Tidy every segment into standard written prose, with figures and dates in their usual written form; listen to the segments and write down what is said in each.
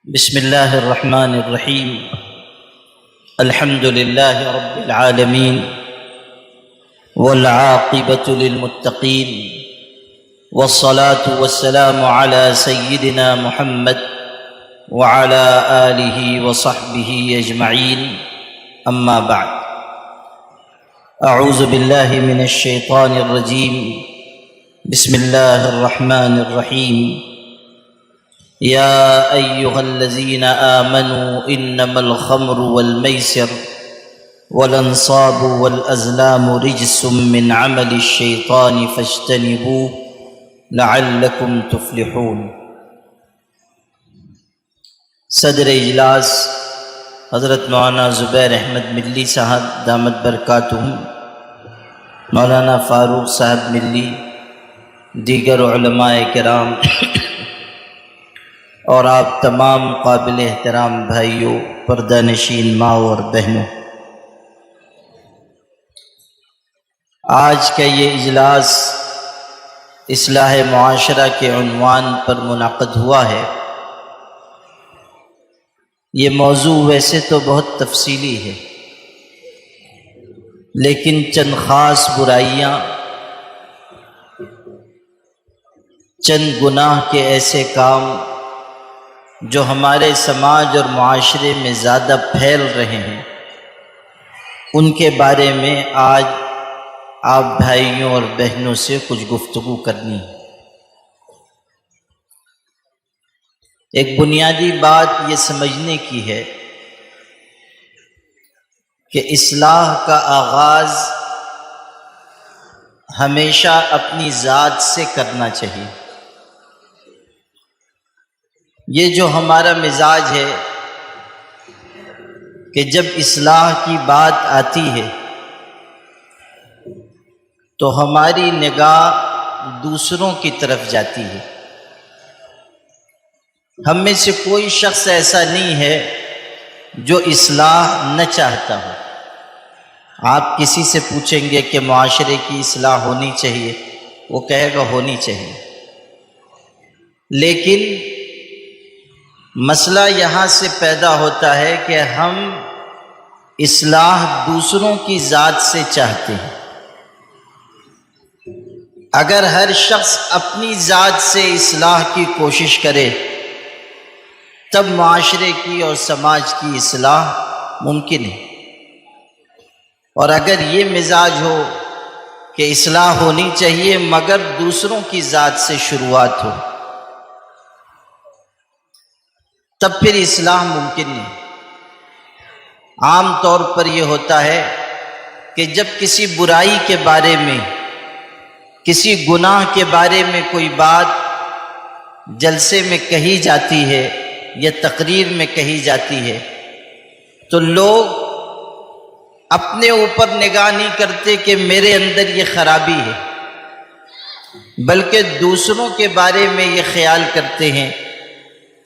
بسم الله الرحمن الرحيم. الحمد لله رب العالمين والعاقبة للمتقين، والصلاة والسلام على سيدنا محمد وعلى آله وصحبه أجمعين. أما بعد، أعوذ بالله من الشيطان الرجيم. بسم الله الرحمن الرحيم. يا أيها الذين آمنوا إنما الخمر والميسر والأنصاب والأزلام رجس من عمل الشيطان فاجتنبوه لعلكم تفلحون. صدر اجلاس حضرت مولانا زبیر احمد ملی صاحب دامت برکاتہم، مولانا فاروق صاحب ملی، دیگر علماء کرام اور آپ تمام قابل احترام بھائیوں، پردہ نشین ماں اور بہنوں، آج کا یہ اجلاس اصلاح معاشرہ کے عنوان پر منعقد ہوا ہے. یہ موضوع ویسے تو بہت تفصیلی ہے، لیکن چند خاص برائیاں، چند گناہ کے ایسے کام جو ہمارے سماج اور معاشرے میں زیادہ پھیل رہے ہیں، ان کے بارے میں آج آپ بھائیوں اور بہنوں سے کچھ گفتگو کرنی ہے. ایک بنیادی بات یہ سمجھنے کی ہے کہ اصلاح کا آغاز ہمیشہ اپنی ذات سے کرنا چاہیے. یہ جو ہمارا مزاج ہے کہ جب اصلاح کی بات آتی ہے تو ہماری نگاہ دوسروں کی طرف جاتی ہے. ہم میں سے کوئی شخص ایسا نہیں ہے جو اصلاح نہ چاہتا ہو. آپ کسی سے پوچھیں گے کہ معاشرے کی اصلاح ہونی چاہیے، وہ کہے گا ہونی چاہیے. لیکن مسئلہ یہاں سے پیدا ہوتا ہے کہ ہم اصلاح دوسروں کی ذات سے چاہتے ہیں. اگر ہر شخص اپنی ذات سے اصلاح کی کوشش کرے تب معاشرے کی اور سماج کی اصلاح ممکن ہے. اور اگر یہ مزاج ہو کہ اصلاح ہونی چاہیے مگر دوسروں کی ذات سے شروعات ہو، تب پھر اصلاح ممکن نہیں. عام طور پر یہ ہوتا ہے کہ جب کسی برائی کے بارے میں، کسی گناہ کے بارے میں کوئی بات جلسے میں کہی جاتی ہے یا تقریر میں کہی جاتی ہے تو لوگ اپنے اوپر نگاہ نہیں کرتے کہ میرے اندر یہ خرابی ہے، بلکہ دوسروں کے بارے میں یہ خیال کرتے ہیں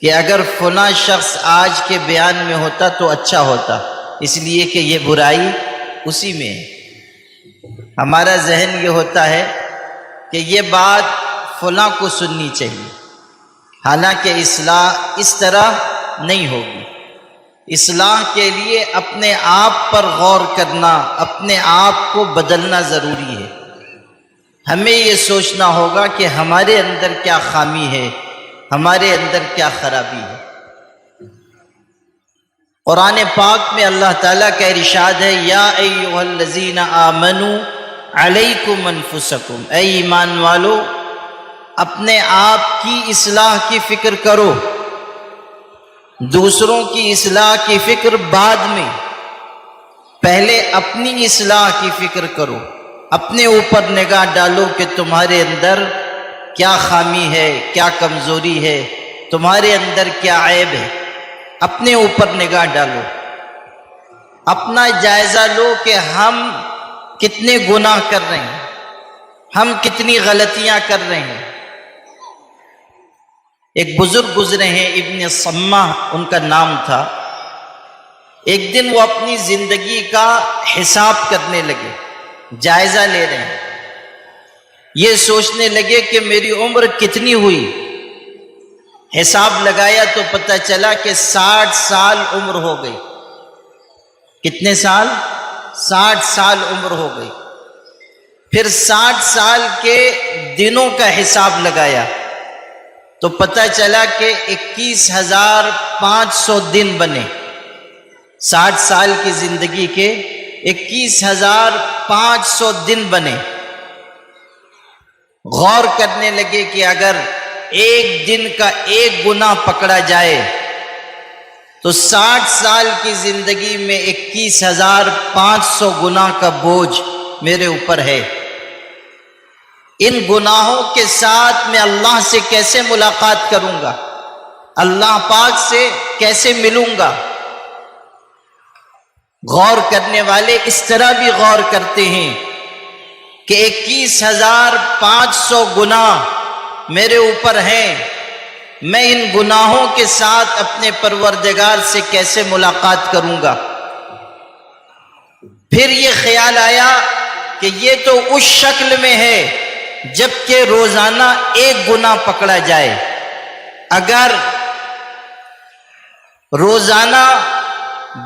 کہ اگر فلاں شخص آج کے بیان میں ہوتا تو اچھا ہوتا، اس لیے کہ یہ برائی اسی میں ہے. ہمارا ذہن یہ ہوتا ہے کہ یہ بات فلاں کو سننی چاہیے، حالانکہ اصلاح اس طرح نہیں ہوگی. اصلاح کے لیے اپنے آپ پر غور کرنا، اپنے آپ کو بدلنا ضروری ہے. ہمیں یہ سوچنا ہوگا کہ ہمارے اندر کیا خامی ہے، ہمارے اندر کیا خرابی ہے. قرآن پاک میں اللہ تعالیٰ کا ارشاد ہے، یا ایھا الذین آمنوا علیکم انفسکم، اے ایمان والو اپنے آپ کی اصلاح کی فکر کرو. دوسروں کی اصلاح کی فکر بعد میں، پہلے اپنی اصلاح کی فکر کرو. اپنے اوپر نگاہ ڈالو کہ تمہارے اندر کیا خامی ہے، کیا کمزوری ہے، تمہارے اندر کیا عیب ہے. اپنے اوپر نگاہ ڈالو، اپنا جائزہ لو کہ ہم کتنے گناہ کر رہے ہیں، ہم کتنی غلطیاں کر رہے ہیں. ایک بزرگ گزرے ہیں، ابن سمہ ان کا نام تھا. ایک دن وہ اپنی زندگی کا حساب کرنے لگے، جائزہ لے رہے ہیں. یہ سوچنے لگے کہ میری عمر کتنی ہوئی، حساب لگایا تو پتہ چلا کہ 60 سال عمر ہو گئی۔ کتنے سال؟ 60 سال عمر ہو گئی۔ پھر 60 سال کے دنوں کا حساب لگایا تو پتہ چلا کہ 21,500 دن بنے۔ 60 سال کی زندگی کے 21,500 دن بنے۔ غور کرنے لگے کہ اگر ایک دن کا ایک گناہ پکڑا جائے تو 60 سال کی زندگی میں 21,500 گناہ کا بوجھ میرے اوپر ہے۔ ان گناہوں کے ساتھ میں اللہ سے کیسے ملاقات کروں گا؟ اللہ پاک سے کیسے ملوں گا؟ غور کرنے والے اس طرح بھی غور کرتے ہیں کہ 21,500 گناہ میرے اوپر ہیں، میں ان گناہوں کے ساتھ اپنے پروردگار سے کیسے ملاقات کروں گا؟ پھر یہ خیال آیا کہ یہ تو اس شکل میں ہے جبکہ روزانہ ایک گناہ پکڑا جائے۔ اگر روزانہ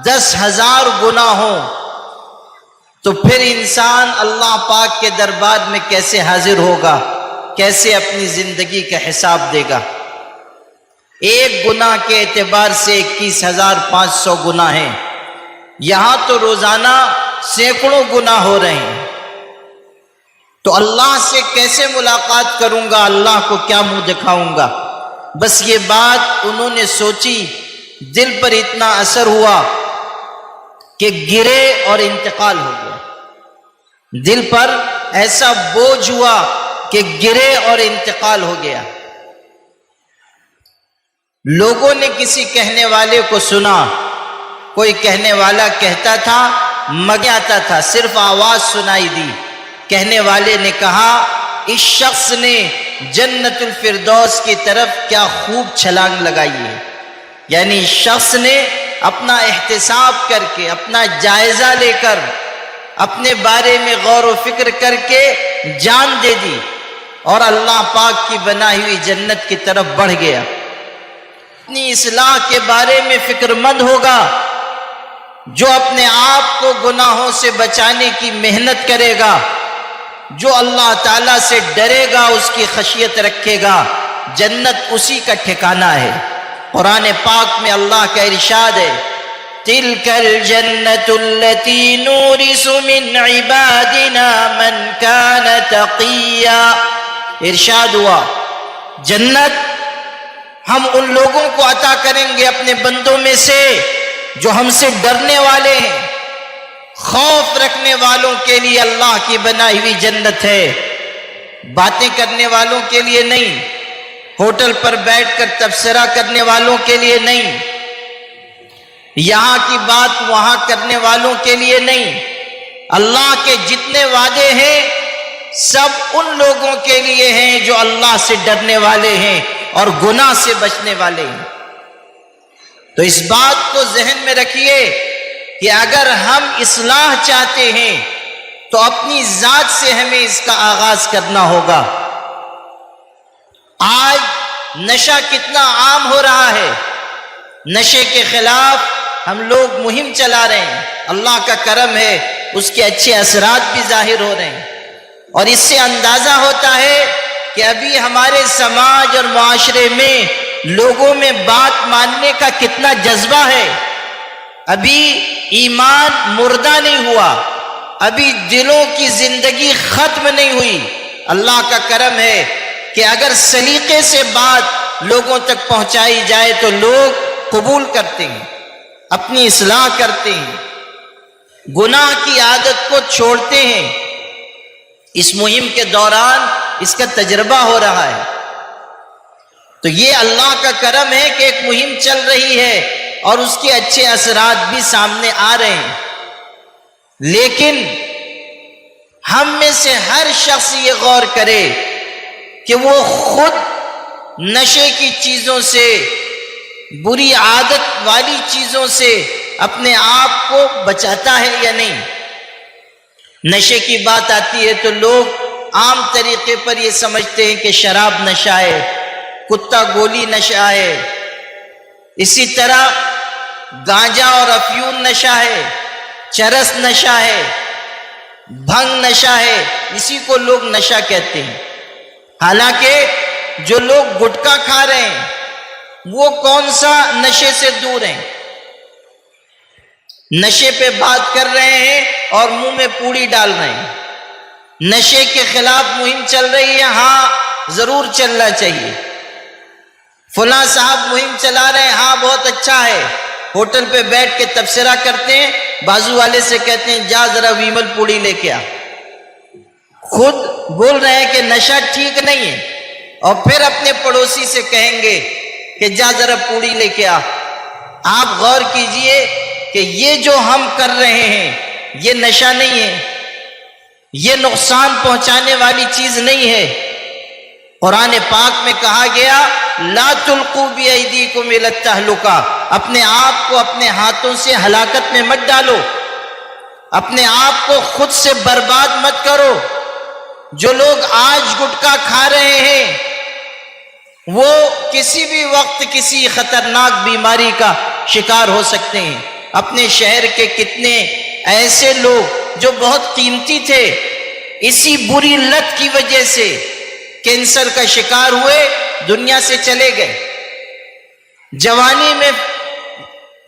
10,000 گناہ ہوں تو پھر انسان اللہ پاک کے دربار میں کیسے حاضر ہوگا، کیسے اپنی زندگی کا حساب دے گا؟ ایک گناہ کے اعتبار سے 21,500 گناہ ہیں، یہاں تو روزانہ سینکڑوں گناہ ہو رہے ہیں، تو اللہ سے کیسے ملاقات کروں گا؟ اللہ کو کیا منہ دکھاؤں گا؟ بس یہ بات انہوں نے سوچی، دل پر اتنا اثر ہوا کہ گرے اور انتقال ہو گیا۔ دل پر ایسا بوجھ ہوا کہ گرے اور انتقال ہو گیا۔ لوگوں نے کسی کہنے والے کو سنا، کوئی کہنے والا کہتا تھا مگے آتا تھا، صرف آواز سنائی دی۔ کہنے والے نے کہا اس شخص نے جنت الفردوس کی طرف کیا خوب چھلانگ لگائی ہے، یعنی اس شخص نے اپنا احتساب کر کے، اپنا جائزہ لے کر، اپنے بارے میں غور و فکر کر کے جان دے دی اور اللہ پاک کی بنائی ہوئی جنت کی طرف بڑھ گیا۔ اپنی اصلاح کے بارے میں فکر مند ہوگا، جو اپنے آپ کو گناہوں سے بچانے کی محنت کرے گا، جو اللہ تعالیٰ سے ڈرے گا، اس کی خشیت رکھے گا، جنت اسی کا ٹھکانہ ہے۔ قرآن پاک میں اللہ کا ارشاد ہے تِلْكَ الْجَنَّةُ الَّتِي نُورِثُ مِنْ عِبَادِنَا مَنْ كَانَ تَقِيًّا۔ ارشاد ہوا جنت ہم ان لوگوں کو عطا کریں گے اپنے بندوں میں سے جو ہم سے ڈرنے والے ہیں، خوف رکھنے والوں کے لیے اللہ کی بنائی ہوئی جنت ہے، باتیں کرنے والوں کے لیے نہیں، ہوٹل پر بیٹھ کر تبصرہ کرنے والوں کے لیے نہیں، یہاں کی بات وہاں کرنے والوں کے لیے نہیں۔ اللہ کے جتنے وعدے ہیں سب ان لوگوں کے لیے ہیں جو اللہ سے ڈرنے والے ہیں اور گناہ سے بچنے والے ہیں۔ تو اس بات کو ذہن میں رکھیے کہ اگر ہم اصلاح چاہتے ہیں تو اپنی ذات سے ہمیں اس کا آغاز کرنا ہوگا۔ آج نشہ کتنا عام ہو رہا ہے، نشے کے خلاف ہم لوگ مہم چلا رہے ہیں، اللہ کا کرم ہے اس کے اچھے اثرات بھی ظاہر ہو رہے ہیں، اور اس سے اندازہ ہوتا ہے کہ ابھی ہمارے سماج اور معاشرے میں لوگوں میں بات ماننے کا کتنا جذبہ ہے۔ ابھی ایمان مردہ نہیں ہوا، ابھی دلوں کی زندگی ختم نہیں ہوئی۔ اللہ کا کرم ہے کہ اگر سلیقے سے بات لوگوں تک پہنچائی جائے تو لوگ قبول کرتے ہیں، اپنی اصلاح کرتے ہیں، گناہ کی عادت کو چھوڑتے ہیں۔ اس مہم کے دوران اس کا تجربہ ہو رہا ہے، تو یہ اللہ کا کرم ہے کہ ایک مہم چل رہی ہے اور اس کے اچھے اثرات بھی سامنے آ رہے ہیں۔ لیکن ہم میں سے ہر شخص یہ غور کرے کہ وہ خود نشے کی چیزوں سے، بری عادت والی چیزوں سے اپنے آپ کو بچاتا ہے یا نہیں۔ نشے کی بات آتی ہے تو لوگ عام طریقے پر یہ سمجھتے ہیں کہ شراب نشہ ہے، کتا گولی نشہ ہے، اسی طرح گانجا اور افیون نشہ ہے، چرس نشہ ہے، بھنگ نشہ ہے، اسی کو لوگ نشہ کہتے ہیں۔ حالانکہ جو لوگ گٹکا کھا رہے ہیں وہ کون سا نشے سے دور ہیں؟ نشے پہ بات کر رہے ہیں اور منہ میں پوڑی ڈال رہے ہیں۔ نشے کے خلاف مہم چل رہی ہے، ہاں ضرور چلنا چاہیے۔ فلاں صاحب مہم چلا رہے ہیں، ہاں بہت اچھا ہے۔ ہوٹل پہ بیٹھ کے تبصرہ کرتے ہیں، بازو والے سے کہتے ہیں جا ذرا ویمل پوڑی لے کے آ۔ خود بول رہے ہیں کہ نشہ ٹھیک نہیں ہے، اور پھر اپنے پڑوسی سے کہیں گے کہ جا ذرا پوڑی لے کے آ۔ آپ غور کیجئے کہ یہ جو ہم کر رہے ہیں یہ نشہ نہیں ہے، یہ نقصان پہنچانے والی چیز نہیں ہے۔ قرآن پاک میں کہا گیا لا تلقوا بأیدیکم الی التہلکہ، اپنے آپ کو اپنے ہاتھوں سے ہلاکت میں مت ڈالو، اپنے آپ کو خود سے برباد مت کرو۔ جو لوگ آج گٹکا کھا رہے ہیں وہ کسی بھی وقت کسی خطرناک بیماری کا شکار ہو سکتے ہیں۔ اپنے شہر کے کتنے ایسے لوگ جو بہت قیمتی تھے اسی بری لت کی وجہ سے کینسر کا شکار ہوئے، دنیا سے چلے گئے۔ جوانی میں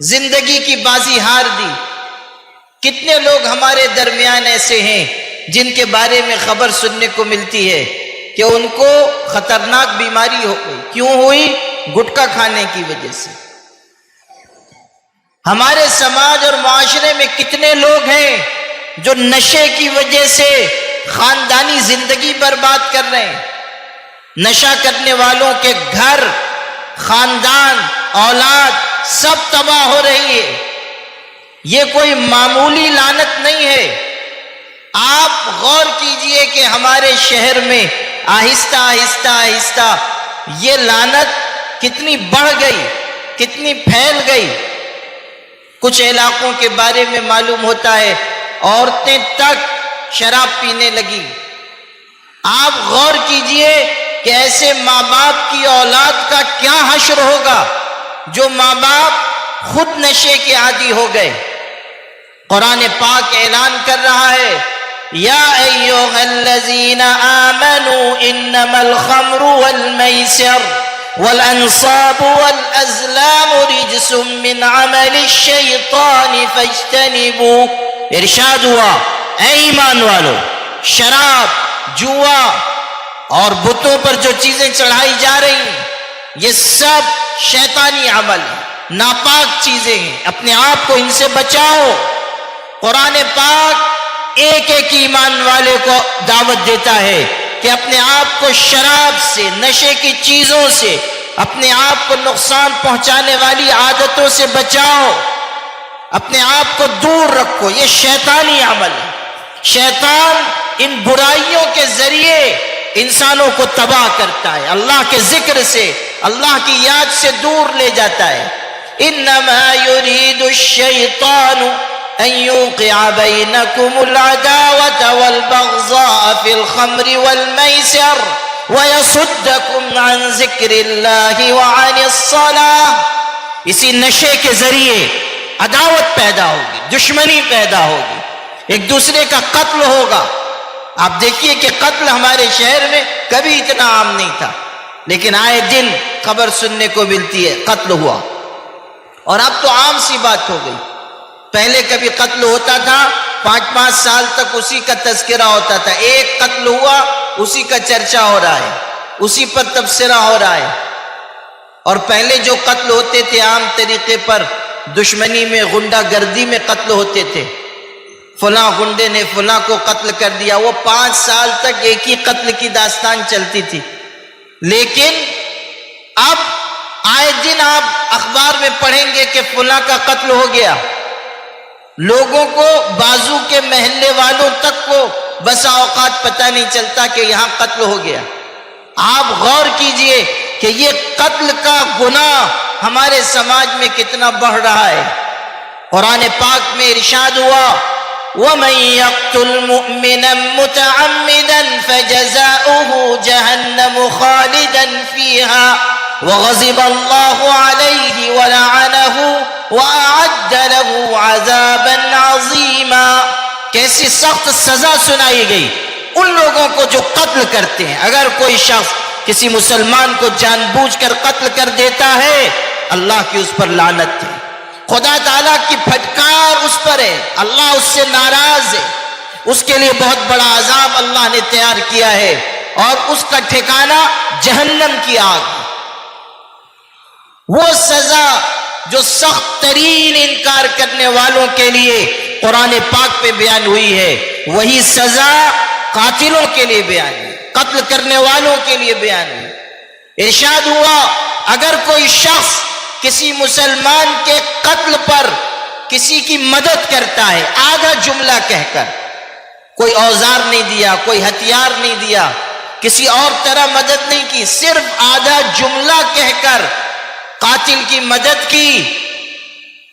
زندگی کی بازی ہار دی۔ کتنے لوگ ہمارے درمیان ایسے ہیں جن کے بارے میں خبر سننے کو ملتی ہے کہ ان کو خطرناک بیماری ہو گئی۔ کیوں ہوئی؟ گٹکا کھانے کی وجہ سے۔ ہمارے سماج اور معاشرے میں کتنے لوگ ہیں جو نشے کی وجہ سے خاندانی زندگی برباد کر رہے ہیں۔ نشہ کرنے والوں کے گھر، خاندان، اولاد سب تباہ ہو رہی ہے۔ یہ کوئی معمولی لعنت نہیں ہے۔ آپ غور کیجئے کہ ہمارے شہر میں آہستہ آہستہ آہستہ یہ لعنت کتنی بڑھ گئی، کتنی پھیل گئی۔ کچھ علاقوں کے بارے میں معلوم ہوتا ہے عورتیں تک شراب پینے لگی۔ آپ غور کیجئے کہ ایسے ماں باپ کی اولاد کا کیا حشر ہوگا جو ماں باپ خود نشے کے عادی ہو گئے۔ قرآن پاک اعلان کر رہا ہے یا ایھا الذین آمنوا انما الخمر والمیسر والانصاب والازلام رجس من عمل الشیطان فاجتنبوہ۔ ارشاد ہوا اے ایمان والو، شراب، جوا اور بتوں پر جو چیزیں چڑھائی جا رہی ہیں یہ سب شیطانی عمل ہیں، ناپاک چیزیں ہیں، اپنے آپ کو ان سے بچاؤ۔ قرآن پاک ایک ایک ایمان والے کو دعوت دیتا ہے کہ اپنے آپ کو شراب سے، نشے کی چیزوں سے، اپنے آپ کو نقصان پہنچانے والی عادتوں سے بچاؤ، اپنے آپ کو دور رکھو۔ یہ شیطانی عمل ہے۔ شیطان ان برائیوں کے ذریعے انسانوں کو تباہ کرتا ہے، اللہ کے ذکر سے، اللہ کی یاد سے دور لے جاتا ہے۔ انما یرید الشیطان ان یوقع بینکم العداوة والبغضاء فی الخمر والمیسر ویصدکم عن ذکر اللہ وعن الصلاة۔ اسی نشے کے ذریعے عداوت پیدا ہوگی، دشمنی پیدا ہوگی، ایک دوسرے کا قتل ہوگا۔ آپ دیکھیے کہ قتل ہمارے شہر میں کبھی اتنا عام نہیں تھا، لیکن آئے دن خبر سننے کو ملتی ہے قتل ہوا، اور اب تو عام سی بات ہو گئی۔ پہلے کبھی قتل ہوتا تھا 5-5 سال تک اسی کا تذکرہ ہوتا تھا، ایک قتل ہوا اسی کا چرچا ہو رہا ہے، اسی پر تبصرہ ہو رہا ہے۔ اور پہلے جو قتل ہوتے تھے عام طریقے پر دشمنی میں، غنڈہ گردی میں قتل ہوتے تھے، فلاں غنڈے نے فلاں کو قتل کر دیا، وہ 5 سال تک ایک ہی قتل کی داستان چلتی تھی۔ لیکن اب آئے دن آپ اخبار میں پڑھیں گے کہ فلاں کا قتل ہو گیا، لوگوں کو، بازو کے محلے والوں تک کو بسا اوقات پتہ نہیں چلتا کہ یہاں قتل ہو گیا۔ آپ غور کیجئے کہ یہ قتل کا گناہ ہمارے سماج میں کتنا بڑھ رہا ہے۔ قرآن پاک میں ارشاد ہوا ومن يقتل مؤمنا متعمدا فجزاؤه جهنم خالدا فيها وغضب الله عليه ولعنه وأعد له عذابا عظيما. کیسی سخت سزا سنائی گئی ان لوگوں کو جو قتل کرتے ہیں. اگر کوئی شخص کسی مسلمان کو جان بوجھ کر قتل کر دیتا ہے اللہ کی اس پر لعنت ہے, خدا تعالیٰ کی پھٹکار اس پر ہے, اللہ اس سے ناراض ہے, اس کے لیے بہت بڑا عذاب اللہ نے تیار کیا ہے اور اس کا ٹھکانہ جہنم کی آگ. وہ سزا جو سخت ترین انکار کرنے والوں کے لیے قرآن پاک پہ بیان ہوئی ہے, وہی سزا قاتلوں کے لیے بیان ہوئی, قتل کرنے والوں کے لیے بیان ہوئی. ارشاد ہوا اگر کوئی شخص کسی مسلمان کے قتل پر کسی کی مدد کرتا ہے, آدھا جملہ کہہ کر, کوئی اوزار نہیں دیا, کوئی ہتھیار نہیں دیا, کسی اور طرح مدد نہیں کی, صرف آدھا جملہ کہہ کر قاتل کی مدد کی,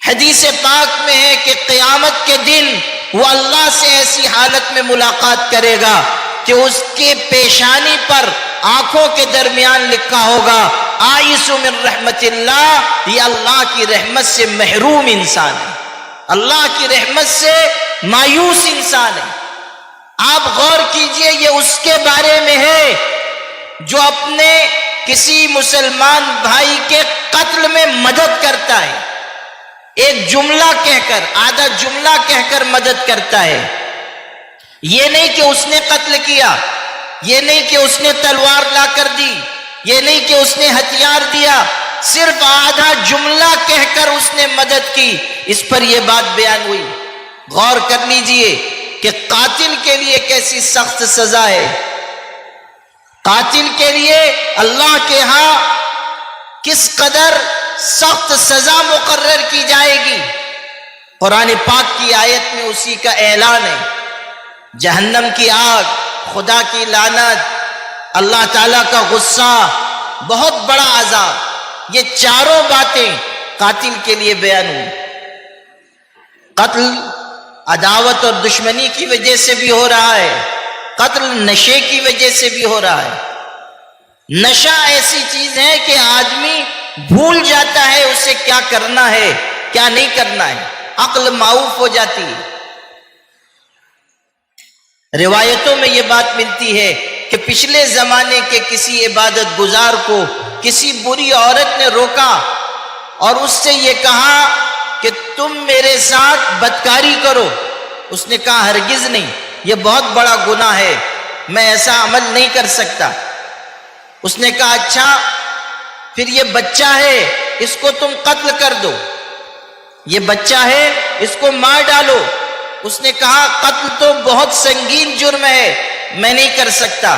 حدیث پاک میں ہے کہ قیامت کے دن وہ اللہ سے ایسی حالت میں ملاقات کرے گا کہ اس کے پیشانی پر آنکھوں کے درمیان لکھا ہوگا آئس من رحمت اللہ, یہ اللہ کی رحمت سے محروم انسان ہے, اللہ کی رحمت سے مایوس انسان ہے. آپ غور کیجئے, یہ اس کے بارے میں ہے جو اپنے کسی مسلمان بھائی کے قتل میں مدد کرتا ہے, ایک جملہ کہہ کر, آدھا جملہ کہہ کر مدد کرتا ہے. یہ نہیں کہ اس نے قتل کیا, یہ نہیں کہ اس نے تلوار لا کر دی, یہ نہیں کہ اس نے ہتھیار دیا, صرف آدھا جملہ کہہ کر اس نے مدد کی. اس پر یہ بات بیان ہوئی. غور کر لیجئے کہ قاتل کے لیے کیسی سخت سزا ہے. قاتل کے لیے اللہ کے ہاں کس قدر سخت سزا مقرر کی جائے گی. قرآن پاک کی آیت میں اسی کا اعلان ہے. جہنم کی آگ, خدا کی لعنت, اللہ تعالیٰ کا غصہ, بہت بڑا عذاب, یہ چاروں باتیں قاتل کے لیے بیان ہوئی. قتل عداوت اور دشمنی کی وجہ سے بھی ہو رہا ہے, قتل نشے کی وجہ سے بھی ہو رہا ہے. نشہ ایسی چیز ہے کہ آدمی بھول جاتا ہے اسے کیا کرنا ہے کیا نہیں کرنا ہے, عقل معوف ہو جاتی ہے. روایتوں میں یہ بات ملتی ہے کہ پچھلے زمانے کے کسی عبادت گزار کو کسی بری عورت نے روکا اور اس سے یہ کہا کہ تم میرے ساتھ بدکاری کرو. اس نے کہا ہرگز نہیں, یہ بہت بڑا گناہ ہے, میں ایسا عمل نہیں کر سکتا. اس نے کہا اچھا پھر یہ بچہ ہے اس کو تم قتل کر دو, یہ بچہ ہے اس کو مار ڈالو. اس نے کہا قتل تو بہت سنگین جرم ہے, میں نہیں کر سکتا.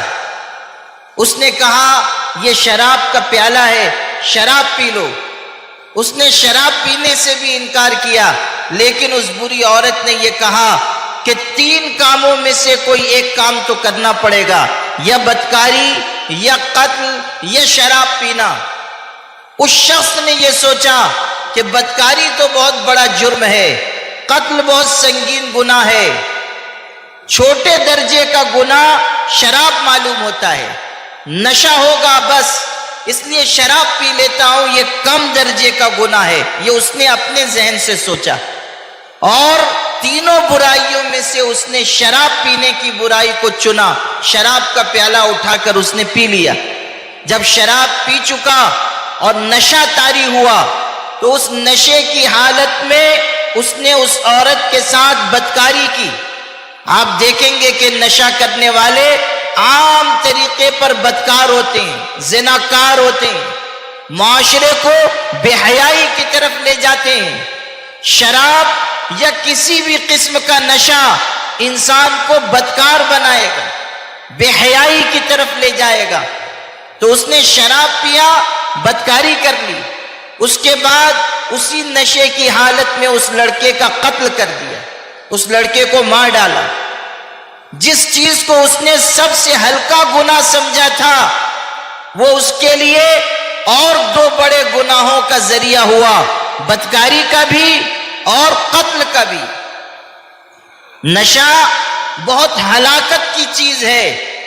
اس نے کہا یہ شراب کا پیالہ ہے, شراب پی لو. اس نے شراب پینے سے بھی انکار کیا, لیکن اس بری عورت نے یہ کہا کہ 3 کاموں میں سے کوئی ایک کام تو کرنا پڑے گا, یا بدکاری یا قتل یا شراب پینا. اس شخص نے یہ سوچا کہ بدکاری تو بہت بڑا جرم ہے, قتل بہت سنگین گناہ ہے, چھوٹے درجے کا گناہ شراب معلوم ہوتا ہے, نشہ ہوگا بس اس لیے شراب پی لیتا ہوں, یہ کم درجے کا گناہ ہے. یہ اس نے اپنے ذہن سے سوچا, اور تینوں برائیوں میں سے اس نے شراب پینے کی برائی کو چنا. شراب کا پیالہ اٹھا کر اس نے پی لیا. جب شراب پی چکا اور نشہ طاری ہوا تو اس نشے کی حالت میں اس نے اس عورت کے ساتھ بدکاری کی. آپ دیکھیں گے کہ نشہ کرنے والے عام طریقے پر بدکار ہوتے ہیں, زناکار ہوتے ہیں, معاشرے کو بے حیائی کی طرف لے جاتے ہیں. شراب یا کسی بھی قسم کا نشہ انسان کو بدکار بنائے گا, بے حیائی کی طرف لے جائے گا. تو اس نے شراب پیا, بدکاری کر لی, اس کے بعد اسی نشے کی حالت میں اس لڑکے کا قتل کر دیا, اس لڑکے کو مار ڈالا. جس چیز کو اس نے سب سے ہلکا گناہ سمجھا تھا وہ اس کے لیے اور 2 بڑے گناہوں کا ذریعہ ہوا, بدکاری کا بھی اور قتل کا بھی. نشہ بہت ہلاکت کی چیز ہے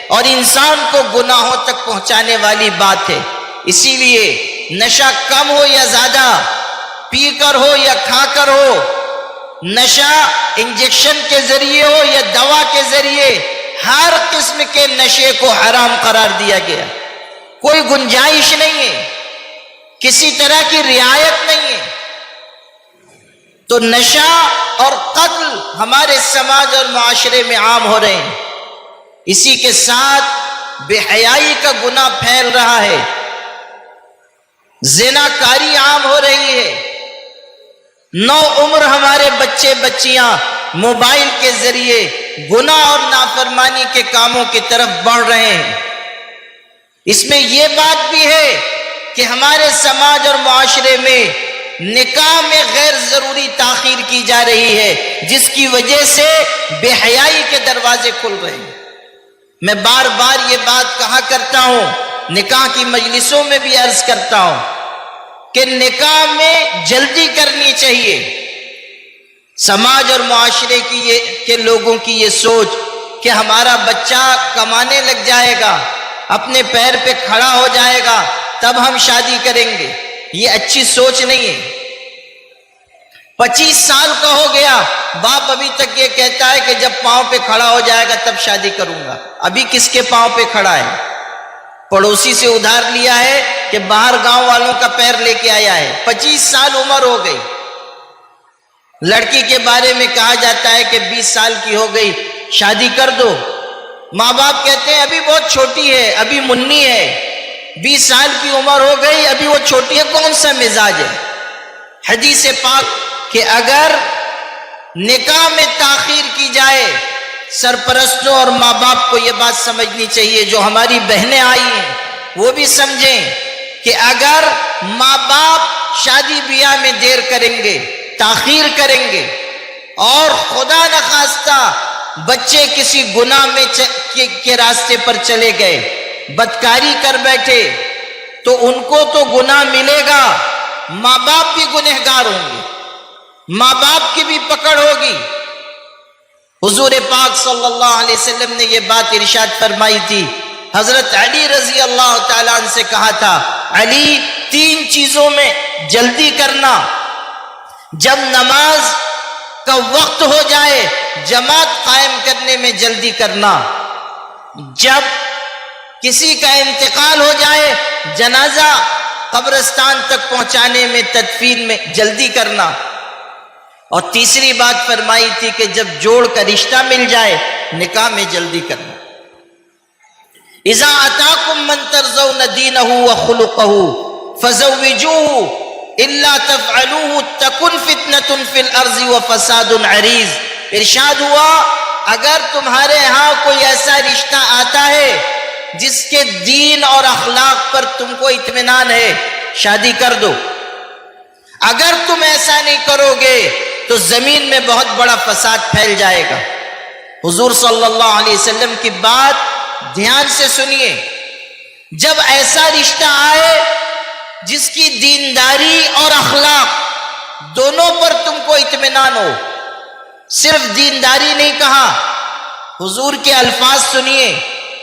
اور انسان کو گناہوں تک پہنچانے والی بات ہے. اسی لیے نشہ کم ہو یا زیادہ، پی کر ہو یا کھا کر ہو، نشہ انجیکشن کے ذریعے ہو یا دوا کے ذریعے، ہر قسم کے نشے کو حرام قرار دیا گیا. کوئی گنجائش نہیں ہے، کسی طرح کی رعایت نہیں ہے. تو نشہ اور قتل ہمارے سماج اور معاشرے میں عام ہو رہے ہیں. اسی کے ساتھ بے حیائی کا گناہ پھیل رہا ہے، زنا کاری عام ہو رہی ہے. نو عمر ہمارے بچے بچیاں موبائل کے ذریعے گناہ اور نافرمانی کے کاموں کی طرف بڑھ رہے ہیں. اس میں یہ بات بھی ہے کہ ہمارے سماج اور معاشرے میں نکاح میں غیر ضروری تاخیر کی جا رہی ہے، جس کی وجہ سے بے حیائی کے دروازے کھل رہے ہیں. میں بار بار یہ بات کہا کرتا ہوں، نکاح کی مجلسوں میں بھی عرض کرتا ہوں کہ نکاح میں جلدی کرنی چاہیے. سماج اور معاشرے کے لوگوں کی یہ سوچ کہ ہمارا بچہ کمانے لگ جائے گا، اپنے پیر پہ کھڑا ہو جائے گا، تب ہم شادی کریں گے، یہ اچھی سوچ نہیں ہے. 25 سال کا ہو گیا، باپ ابھی تک یہ کہتا ہے کہ جب پاؤں پہ کھڑا ہو جائے گا تب شادی کروں گا. ابھی کس کے پاؤں پہ کھڑا ہے؟ پڑوسی سے ادھار لیا ہے کہ باہر گاؤں والوں کا پیر لے کے آیا ہے. 25 سال عمر ہو گئی. لڑکی کے بارے میں کہا جاتا ہے کہ 20 سال کی ہو گئی، شادی کر دو. ماں باپ کہتے ہیں ابھی بہت چھوٹی ہے، ابھی منی ہے. 20 سال کی عمر ہو گئی، ابھی وہ چھوٹی ہے. کون سا مزاج ہے؟ حدیث پاک کہ اگر نکاح میں تاخیر کی جائے، سرپرستوں اور ماں باپ کو یہ بات سمجھنی چاہیے، جو ہماری بہنیں آئی ہیں وہ بھی سمجھیں کہ اگر ماں باپ شادی بیاہ میں دیر کریں گے، تاخیر کریں گے، اور خدا نخواستہ بچے کسی گناہ میں کے راستے پر چلے گئے، بدکاری کر بیٹھے، تو ان کو تو گناہ ملے گا، ماں باپ بھی گنہگار ہوں گے، ماں باپ کی بھی پکڑ ہوگی. حضور پاک صلی اللہ علیہ وسلم نے یہ بات ارشاد فرمائی تھی. حضرت علی رضی اللہ تعالیٰ عنہ سے کہا تھا، علی 3 چیزوں میں جلدی کرنا. جب نماز کا وقت ہو جائے جماعت قائم کرنے میں جلدی کرنا. جب کسی کا انتقال ہو جائے جنازہ قبرستان تک پہنچانے میں، تدفین میں جلدی کرنا. اور تیسری بات فرمائی تھی کہ جب جوڑ کا رشتہ مل جائے نکاح میں جلدی کرنا. اذا اتاکم من ترضون دینہ وخلقہ فزوجوہ الا تفعلوہ تکن فتنۃ فی الارض وفساد عریض. ارشاد ہوا اگر تمہارے ہاں کوئی ایسا رشتہ آتا ہے جس کے دین اور اخلاق پر تم کو اطمینان ہے، شادی کر دو. اگر تم ایسا نہیں کرو گے تو زمین میں بہت بڑا فساد پھیل جائے گا. حضور صلی اللہ علیہ وسلم کی بات دھیان سے سنیے. جب ایسا رشتہ آئے جس کی دینداری اور اخلاق دونوں پر تم کو اطمینان ہو، صرف دینداری نہیں کہا، حضور کے الفاظ سنیے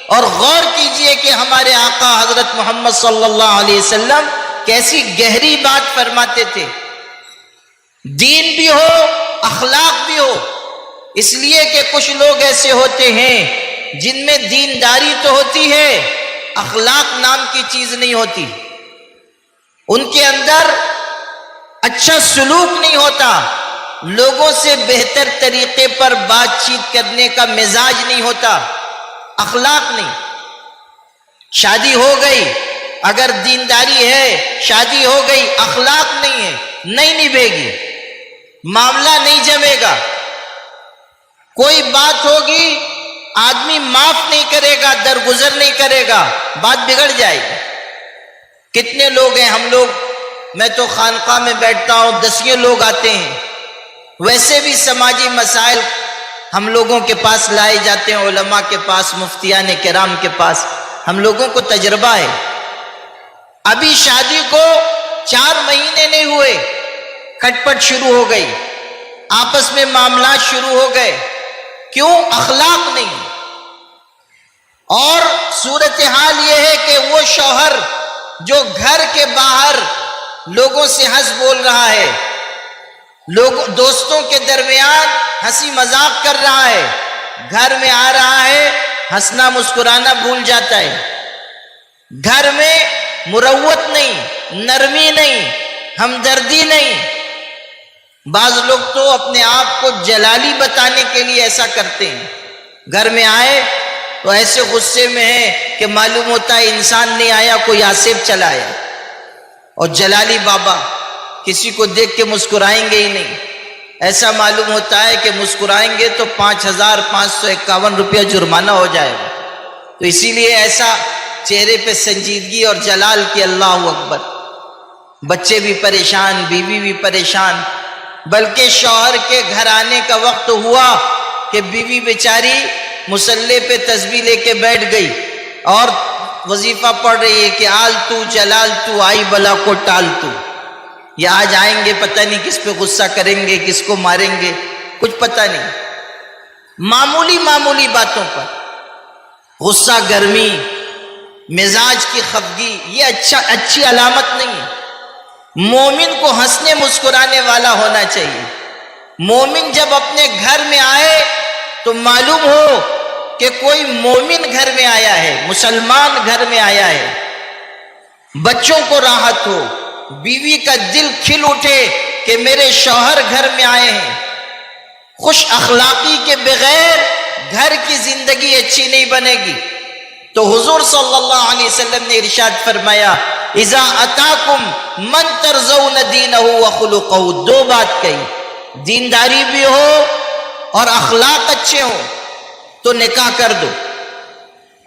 اور غور کیجئے کہ ہمارے آقا حضرت محمد صلی اللہ علیہ وسلم کیسی گہری بات فرماتے تھے. دین بھی ہو، اخلاق بھی ہو. اس لیے کہ کچھ لوگ ایسے ہوتے ہیں جن میں دینداری تو ہوتی ہے، اخلاق نام کی چیز نہیں ہوتی. ان کے اندر اچھا سلوک نہیں ہوتا، لوگوں سے بہتر طریقے پر بات چیت کرنے کا مزاج نہیں ہوتا، اخلاق نہیں. شادی ہو گئی، اگر دینداری ہے، شادی ہو گئی، اخلاق نہیں ہے، نہیں نبھے گی، معاملہ نہیں جمے گا. کوئی بات ہوگی آدمی معاف نہیں کرے گا، درگزر نہیں کرے گا، بات بگڑ جائے گی. کتنے لوگ ہیں ہم لوگ، میں تو خانقاہ میں بیٹھتا ہوں، 10 لوگ آتے ہیں، ویسے بھی سماجی مسائل ہم لوگوں کے پاس لائے جاتے ہیں، علماء کے پاس، مفتیان کرام کے پاس. ہم لوگوں کو تجربہ ہے. ابھی شادی کو 4 مہینے نہیں ہوئے، کھٹ پٹ شروع ہو گئی، آپس میں معاملات شروع ہو گئے. کیوں؟ اخلاق نہیں. اور صورتحال یہ ہے کہ وہ شوہر جو گھر کے باہر لوگوں سے ہنس بول رہا ہے، دوستوں کے درمیان ہنسی مذاق کر رہا ہے، گھر میں آ رہا ہے ہنسنا مسکرانا بھول جاتا ہے. گھر میں مروت نہیں، نرمی نہیں، ہمدردی نہیں. بعض لوگ تو اپنے آپ کو جلالی بتانے کے لیے ایسا کرتے ہیں. گھر میں آئے تو ایسے غصے میں ہے کہ معلوم ہوتا ہے انسان نہیں آیا، کوئی آصف چلا آیا. اور جلالی بابا کسی کو دیکھ کے مسکرائیں گے ہی نہیں. ایسا معلوم ہوتا ہے کہ مسکرائیں گے تو 5,551 روپیہ جرمانہ ہو جائے گا. تو اسی لیے ایسا چہرے پہ سنجیدگی اور جلال کی. اللہ اکبر. بچے بھی پریشان، بیوی بھی پریشان. بلکہ شوہر کے گھر آنے کا وقت ہوا کہ بیوی بیچاری مصلی پہ تسبیح لے کے بیٹھ گئی اور وظیفہ پڑھ رہی ہے کہ آل تو جلال تو، آئی بلا کو ٹال تو. یہ آج آئیں گے پتہ نہیں کس پہ غصہ کریں گے، کس کو ماریں گے، کچھ پتہ نہیں. معمولی معمولی باتوں پر غصہ، گرمی، مزاج کی خفگی، یہ اچھی علامت نہیں ہے. مومن کو ہنسنے مسکرانے والا ہونا چاہیے. مومن جب اپنے گھر میں آئے تو معلوم ہو کہ کوئی مومن گھر میں آیا ہے، مسلمان گھر میں آیا ہے. بچوں کو راحت ہو، بیوی کا دل کھل اٹھے کہ میرے شوہر گھر میں آئے ہیں. خوش اخلاقی کے بغیر گھر کی زندگی اچھی نہیں بنے گی. تو حضور صلی اللہ علیہ وسلم نے ارشاد فرمایا اذا اتاکم من ترضون دینہ وخلقہ. دو بات کہی، دینداری بھی ہو اور اخلاق اچھے ہوں تو نکاح کر دو.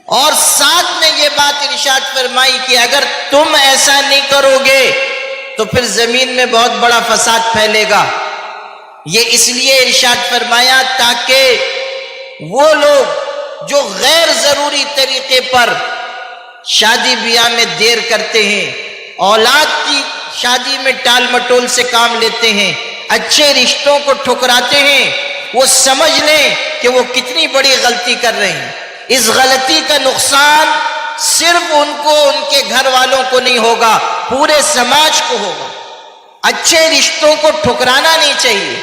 اور ساتھ میں یہ بات ارشاد فرمائی کہ اگر تم ایسا نہیں کرو گے تو پھر زمین میں بہت بڑا فساد پھیلے گا. یہ اس لیے ارشاد فرمایا تاکہ وہ لوگ جو غیر ضروری طریقے پر شادی بیاہ میں دیر کرتے ہیں، اولاد کی شادی میں ٹال مٹول سے کام لیتے ہیں، اچھے رشتوں کو ٹھکراتے ہیں، وہ سمجھ لیں کہ وہ کتنی بڑی غلطی کر رہے ہیں. اس غلطی کا نقصان صرف ان کو، ان کے گھر والوں کو نہیں ہوگا، پورے سماج کو ہوگا. اچھے رشتوں کو ٹھکرانا نہیں چاہیے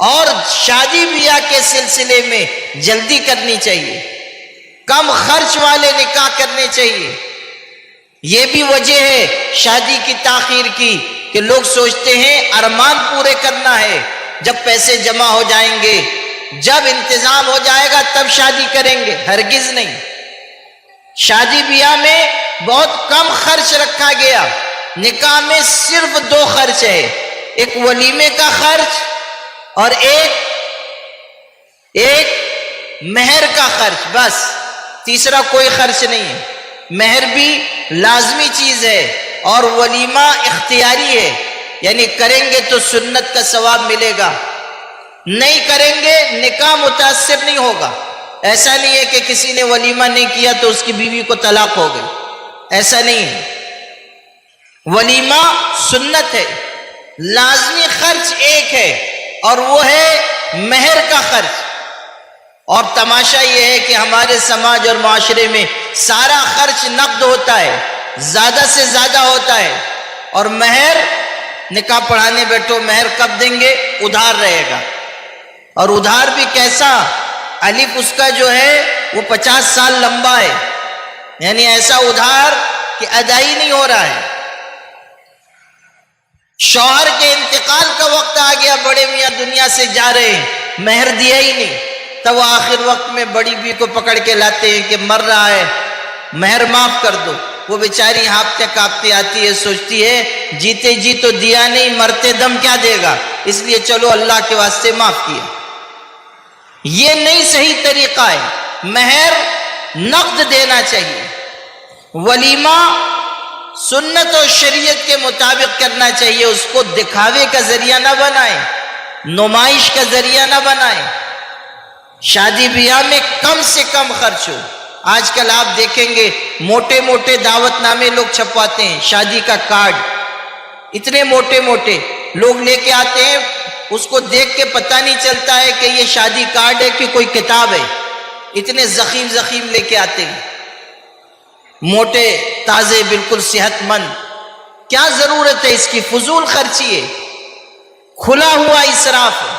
اور شادی بیاہ کے سلسلے میں جلدی کرنی چاہیے. کم خرچ والے نکاح کرنے چاہیے. یہ بھی وجہ ہے شادی کی تاخیر کی کہ لوگ سوچتے ہیں ارمان پورے کرنا ہے، جب پیسے جمع ہو جائیں گے، جب انتظام ہو جائے گا تب شادی کریں گے. ہرگز نہیں. شادی بیاہ میں بہت کم خرچ رکھا گیا. نکاح میں صرف 2 خرچ ہے، ایک ولیمے کا خرچ اور ایک مہر کا خرچ. بس تیسرا کوئی خرچ نہیں ہے. مہر بھی لازمی چیز ہے اور ولیمہ اختیاری ہے، یعنی کریں گے تو سنت کا ثواب ملے گا، نہیں کریں گے نکاح متاثر نہیں ہوگا. ایسا نہیں ہے کہ کسی نے ولیمہ نہیں کیا تو اس کی بیوی کو طلاق ہو گئی، ایسا نہیں ہے. ولیمہ سنت ہے. لازمی خرچ ایک ہے اور وہ ہے مہر کا خرچ. اور تماشا یہ ہے کہ ہمارے سماج اور معاشرے میں سارا خرچ نقد ہوتا ہے، زیادہ سے زیادہ ہوتا ہے. اور مہر، نکاح پڑھانے بیٹھو مہر کب دیں گے؟ ادھار رہے گا. اور ادھار بھی کیسا؟ الف اس کا جو ہے وہ 50 سال لمبا ہے، یعنی ایسا ادھار کہ ادائی نہیں ہو رہا ہے. شوہر کے انتقال کا وقت آ گیا، بڑے میاں دنیا سے جا رہے ہیں، مہر دیا ہی نہیں، تب وہ آخر وقت میں بڑی بیوی کو پکڑ کے لاتے ہیں کہ مر رہا ہے، مہر معاف کر دو. وہ بیچاری ہانپتے کانپتے آتی ہے، سوچتی ہے جیتے جی تو دیا نہیں، مرتے دم کیا دے گا، اس لیے چلو اللہ کے واسطے معاف کیا. یہ نہیں صحیح طریقہ ہے. مہر نقد دینا چاہیے. ولیمہ سنت اور شریعت کے مطابق کرنا چاہیے. اس کو دکھاوے کا ذریعہ نہ بنائیں، نمائش کا ذریعہ نہ بنائیں. شادی بیاہ میں کم سے کم خرچ ہو. آج کل آپ دیکھیں گے موٹے موٹے دعوت نامے لوگ چھپواتے ہیں، شادی کا کارڈ اتنے موٹے موٹے لوگ لے کے آتے ہیں. اس کو دیکھ کے پتہ نہیں چلتا ہے کہ یہ شادی کارڈ ہے کہ کوئی کتاب ہے، اتنے زخیم زخیم لے کے آتے ہیں، موٹے تازے بالکل صحت مند. کیا ضرورت ہے اس کی؟ فضول خرچی ہے، کھلا ہوا اسراف ہے.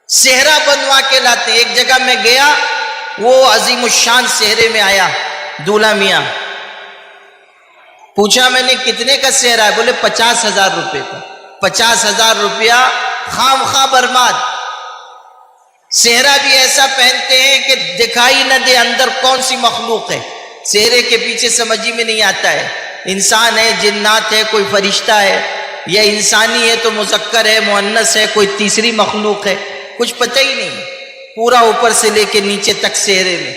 صحرا بنوا کے لاتے ہیں. ایک جگہ میں گیا، وہ عظیم الشان صحرے میں آیا دولہا میاں. پوچھا میں نے کتنے کا صحرا ہے؟ بولے 50,000 روپے کا. 50,000 روپیہ خام خواہ برباد. صحرا بھی ایسا پہنتے ہیں کہ دکھائی نہ دے اندر کون سی مخلوق ہے. صحرے کے پیچھے سمجھ میں نہیں آتا ہے انسان ہے، جنات ہے، کوئی فرشتہ ہے، یا انسانی ہے تو مذکر ہے، مؤنث ہے، کوئی تیسری مخلوق ہے، کچھ پتہ ہی نہیں. پورا اوپر سے لے کے نیچے تک صحرے میں،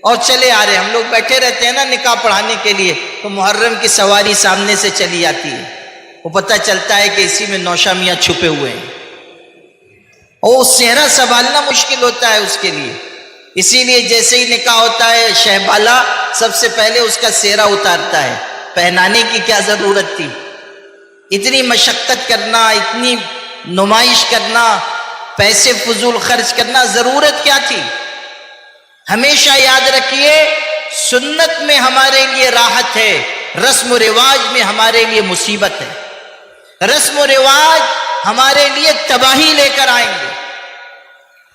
اور چلے آ رہے. ہم لوگ بیٹھے رہتے ہیں نا نکاح پڑھانے کے لیے، تو محرم کی سواری سامنے سے چلی آتی ہے، وہ پتہ چلتا ہے کہ اسی میں نوشا میاں چھپے ہوئے ہیں. اور صحرا سنبھالنا مشکل ہوتا ہے اس کے لیے. اسی لیے جیسے ہی نکاح ہوتا ہے شہبالا سب سے پہلے اس کا صحرا اتارتا ہے. پہنانے کی کیا ضرورت تھی؟ اتنی مشقت کرنا، اتنی نمائش کرنا، پیسے فضول خرچ کرنا، ضرورت کیا تھی؟ ہمیشہ یاد رکھیے سنت میں ہمارے لیے راحت ہے، رسم و رواج میں ہمارے لیے مصیبت ہے. رسم و رواج ہمارے لیے تباہی لے کر آئیں گے.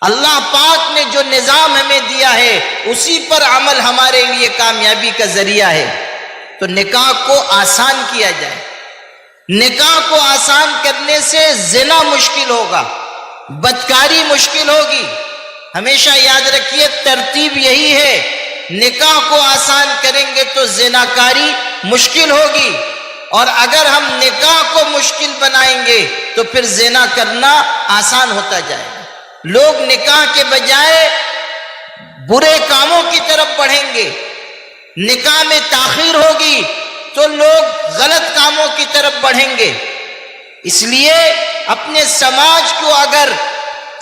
اللہ پاک نے جو نظام ہمیں دیا ہے اسی پر عمل ہمارے لیے کامیابی کا ذریعہ ہے. تو نکاح کو آسان کیا جائے. نکاح کو آسان کرنے سے زنا مشکل ہوگا، بدکاری مشکل ہوگی. ہمیشہ یاد رکھیے ترتیب یہی ہے، نکاح کو آسان کریں گے تو زناکاری مشکل ہوگی، اور اگر ہم نکاح کو مشکل بنائیں گے تو پھر زنا کرنا آسان ہوتا جائے گا. لوگ نکاح کے بجائے برے کاموں کی طرف بڑھیں گے. نکاح میں تاخیر ہوگی تو لوگ غلط کاموں کی طرف بڑھیں گے. اس لیے اپنے سماج کو اگر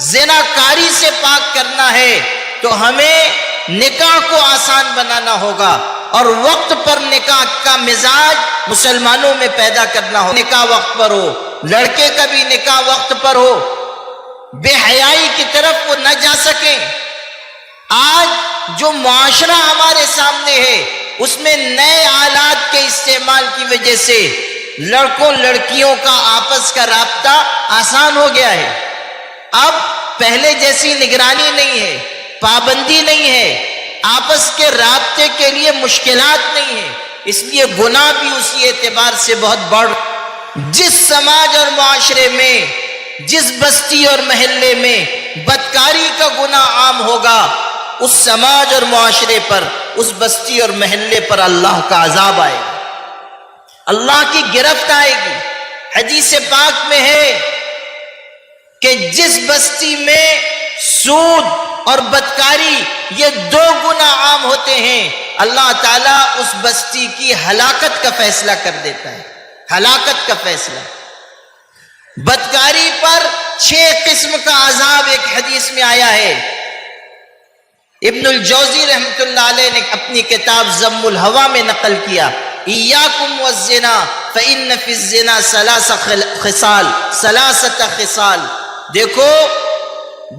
زناکاری سے پاک کرنا ہے تو ہمیں نکاح کو آسان بنانا ہوگا، اور وقت پر نکاح کا مزاج مسلمانوں میں پیدا کرنا ہو. نکاح وقت پر ہو، لڑکے کا بھی نکاح وقت پر ہو، بے حیائی کی طرف وہ نہ جا سکیں. آج جو معاشرہ ہمارے سامنے ہے اس میں نئے آلات کے استعمال کی وجہ سے لڑکوں لڑکیوں کا آپس کا رابطہ آسان ہو گیا ہے. اب پہلے جیسی نگرانی نہیں ہے، پابندی نہیں ہے، آپس کے رابطے کے لیے مشکلات نہیں ہے. اس لیے گناہ بھی اسی اعتبار سے بہت بڑھ. جس سماج اور معاشرے میں، جس بستی اور محلے میں بدکاری کا گناہ عام ہوگا، اس سماج اور معاشرے پر، اس بستی اور محلے پر اللہ کا عذاب آئے گا، اللہ کی گرفت آئے گی. حدیث پاک میں ہے کہ جس بستی میں سود اور بدکاری یہ دو گناہ عام ہوتے ہیں، اللہ تعالیٰ اس بستی کی ہلاکت کا فیصلہ کر دیتا ہے. ہلاکت کا فیصلہ. بدکاری پر 6 قسم کا عذاب ایک حدیث میں آیا ہے. ابن الجوزی رحمۃ اللہ علیہ نے اپنی کتاب ذم الہوی میں نقل کیا، ایاکم والزنا فإن فی الزنا ثلاثة خصال. دیکھو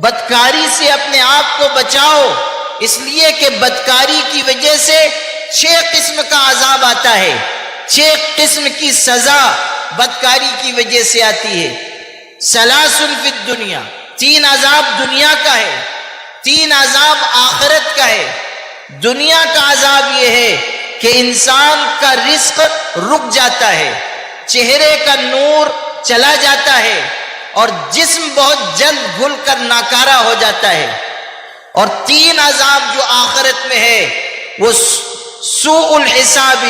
بدکاری سے اپنے آپ کو بچاؤ، اس لیے کہ بدکاری کی وجہ سے 6 قسم کا عذاب آتا ہے. 6 قسم کی سزا بدکاری کی وجہ سے آتی ہے. ثلاث فی الدنیا، 3 عذاب دنیا کا ہے، 3 عذاب آخرت کا ہے. دنیا کا عذاب یہ ہے کہ انسان کا رزق رک جاتا ہے، چہرے کا نور چلا جاتا ہے، اور جسم بہت جلد گھل کر ناکارہ ہو جاتا ہے. اور 3 عذاب جو آخرت میں ہے وہ سوء الحساب،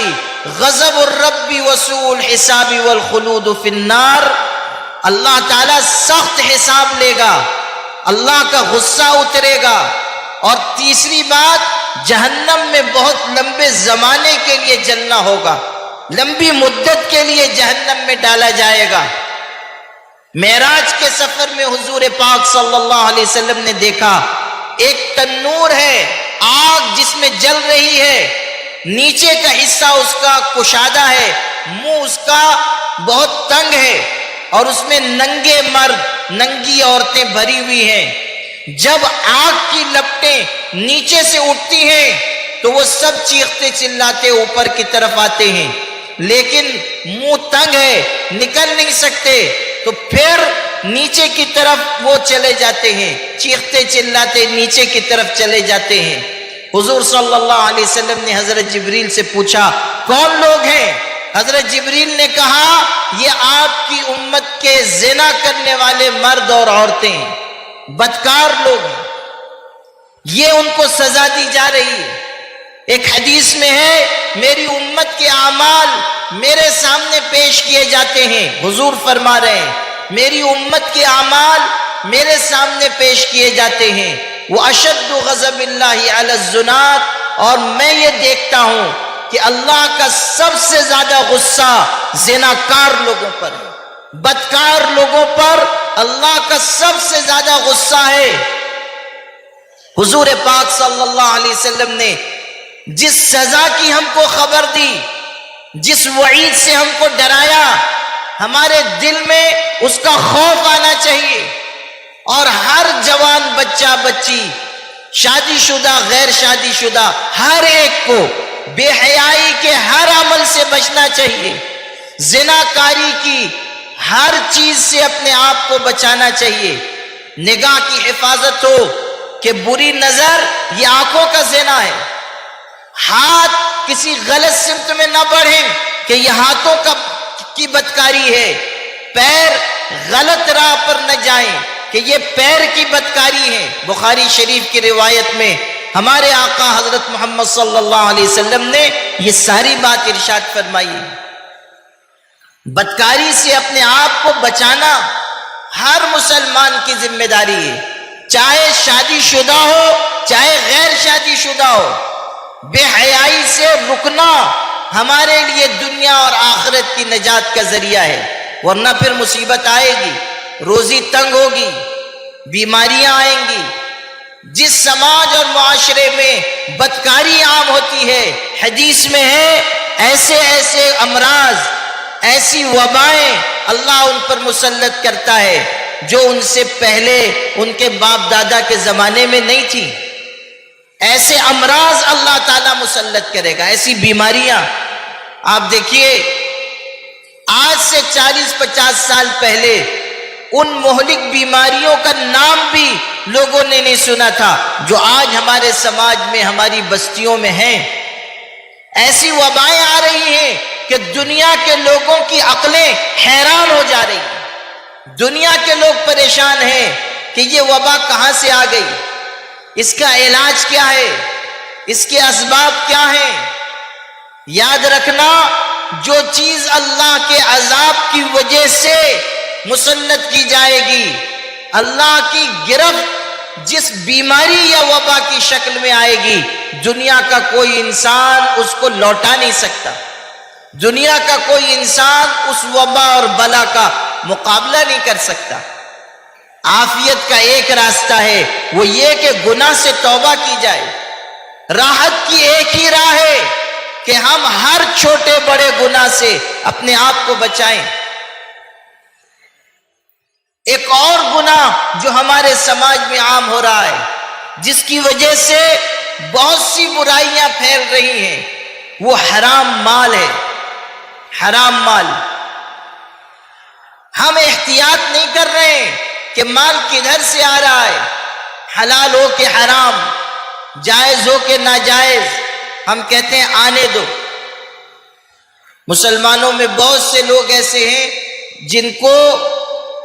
غضب الرب وسوء الحساب والخلود فی النار. اللہ تعالیٰ سخت حساب لے گا، اللہ کا غصہ اترے گا. اور تیسری بات، جہنم میں بہت لمبے زمانے کے لیے جلنا ہوگا، لمبی مدت کے لیے جہنم میں ڈالا جائے گا. معراج کے سفر میں حضور پاک صلی اللہ علیہ وسلم نے دیکھا ایک تنور ہے، آگ جس میں جل رہی ہے، نیچے کا حصہ اس کا کشادہ ہے، منہ اس کا بہت تنگ ہے، اور اس میں ننگے مرد ننگی عورتیں بھری ہوئی ہیں. جب آگ کی لپٹیں نیچے سے اٹھتی ہیں تو وہ سب چیختے چلاتے اوپر کی طرف آتے ہیں، لیکن منہ تنگ ہے، نکل نہیں سکتے، تو پھر نیچے کی طرف وہ چلے جاتے ہیں، چیختے چلاتے نیچے کی طرف چلے جاتے ہیں. حضور صلی اللہ علیہ وسلم نے حضرت جبریل سے پوچھا کون لوگ ہیں؟ حضرت جبریل نے کہا یہ آپ کی امت کے زنا کرنے والے مرد اور عورتیں ہیں، بدکار لوگ ہیں، یہ ان کو سزا دی جا رہی ہے. ایک حدیث میں ہے میری امت کے اعمال میرے سامنے پیش کیے جاتے ہیں. حضور فرما رہے ہیں میری امت کے اعمال میرے سامنے پیش کیے جاتے ہیں. وَأَشَدُّ غَضَبِ اللَّهِ عَلَى الزُّنَاتِ، اور میں یہ دیکھتا ہوں کہ اللہ کا سب سے زیادہ غصہ زناکار لوگوں پر ہے، بدکار لوگوں پر اللہ کا سب سے زیادہ غصہ ہے. حضور پاک صلی اللہ علیہ وسلم نے جس سزا کی ہم کو خبر دی، جس وعید سے ہم کو ڈرایا، ہمارے دل میں اس کا خوف آنا چاہیے. اور ہر جوان بچہ بچی، شادی شدہ غیر شادی شدہ، ہر ایک کو بے حیائی کے ہر عمل سے بچنا چاہیے، زناکاری کی ہر چیز سے اپنے آپ کو بچانا چاہیے. نگاہ کی حفاظت ہو کہ بری نظر یہ آنکھوں کا زنا ہے، ہاتھ کسی غلط سمت میں نہ بڑھیں کہ یہ ہاتھوں کی بدکاری ہے، پیر غلط راہ پر نہ جائیں کہ یہ پیر کی بدکاری ہے. بخاری شریف کی روایت میں ہمارے آقا حضرت محمد صلی اللہ علیہ وسلم نے یہ ساری بات ارشاد فرمائی. بدکاری سے اپنے آپ کو بچانا ہر مسلمان کی ذمہ داری ہے، چاہے شادی شدہ ہو چاہے غیر شادی شدہ ہو. بے حیائی سے رکنا ہمارے لیے دنیا اور آخرت کی نجات کا ذریعہ ہے، ورنہ پھر مصیبت آئے گی، روزی تنگ ہوگی، بیماریاں آئیں گی. جس سماج اور معاشرے میں بدکاری عام ہوتی ہے، حدیث میں ہے ایسے ایسے امراض، ایسی وبائیں اللہ ان پر مسلط کرتا ہے جو ان سے پہلے ان کے باپ دادا کے زمانے میں نہیں تھی. ایسے امراض اللہ تعالیٰ مسلط کرے گا، ایسی بیماریاں. آپ دیکھیے آج سے 40-50 سال پہلے ان مہلک بیماریوں کا نام بھی لوگوں نے نہیں سنا تھا جو آج ہمارے سماج میں ہماری بستیوں میں ہیں. ایسی وبائیں آ رہی ہیں کہ دنیا کے لوگوں کی عقلیں حیران ہو جا رہی ہیں. دنیا کے لوگ پریشان ہیں کہ یہ وبا کہاں سے آ گئی، اس کا علاج کیا ہے، اس کے اسباب کیا ہیں. یاد رکھنا جو چیز اللہ کے عذاب کی وجہ سے مسلط کی جائے گی، اللہ کی گرفت جس بیماری یا وبا کی شکل میں آئے گی، دنیا کا کوئی انسان اس کو لوٹا نہیں سکتا. دنیا کا کوئی انسان اس وبا اور بلا کا مقابلہ نہیں کر سکتا. عافیت کا ایک راستہ ہے، وہ یہ کہ گناہ سے توبہ کی جائے. راحت کی ایک ہی راہ ہے کہ ہم ہر چھوٹے بڑے گناہ سے اپنے آپ کو بچائیں. ایک اور گناہ جو ہمارے سماج میں عام ہو رہا ہے، جس کی وجہ سے بہت سی برائیاں پھیل رہی ہیں، وہ حرام مال ہے. حرام مال. ہم احتیاط نہیں کر رہے ہیں کہ مال کدھر سے آ رہا ہے، حلال ہو کہ حرام، جائز ہو کہ ناجائز، ہم کہتے ہیں آنے دو. مسلمانوں میں بہت سے لوگ ایسے ہیں جن کو